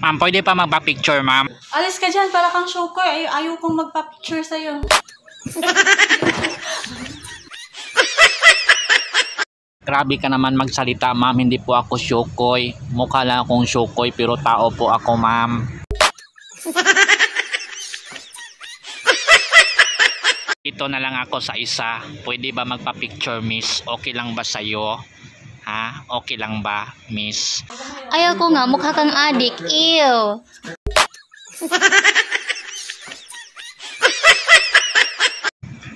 Ma'am, pwede pa magpa-picture, ma'am? Alis ka dyan, para kang Shokoy. Ayaw kong magpa-picture sa'yo. Grabe ka naman magsalita, ma'am. Hindi po ako Shokoy. Mukha lang akong Shokoy pero tao po ako, ma'am. Ito na lang ako sa isa. Pwede ba magpa-picture, miss? Okay lang ba sa'yo? Ha? Okay lang ba, miss? Ayaw ko nga, mukha kang adik. Ew.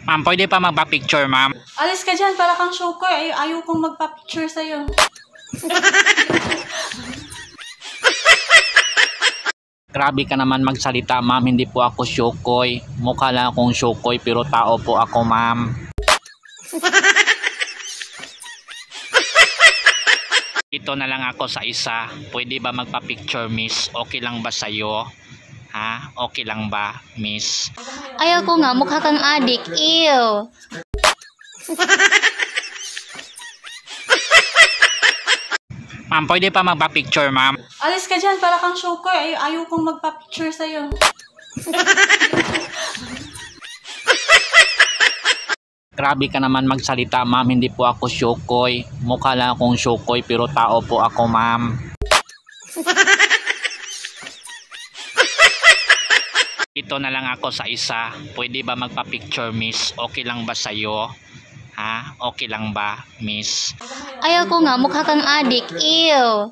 Ma'am, pwede pa magpa-picture, ma'am? Alis ka dyan, para kang Shokoy. Ayaw kong magpa-picture sa'yo. Grabe ka naman magsalita, ma'am. Hindi po ako Shokoy. Mukha lang akong Shokoy pero tao po ako, ma'am. Ito na lang ako sa isa. Pwede ba magpa-picture, miss? Okay lang ba sa'yo? Ha? Okay lang ba, miss? Ayaw ko nga, mukha kang adik. Ew. Ma'am, pwede pa magpa-picture, ma'am? Alis ka dyan, para kang Shokoy. Ayaw kong magpa-picture sa'yo. Grabe ka naman magsalita, ma'am. Hindi po ako Shokoy. Mukha lang akong Shokoy pero tao po ako, ma'am. Ito na lang ako sa isa. Pwede ba magpa-picture, miss? Okay lang ba sa'yo? Ha? Okay lang ba, miss? Ayaw ko nga, mukha kang adik. Ew.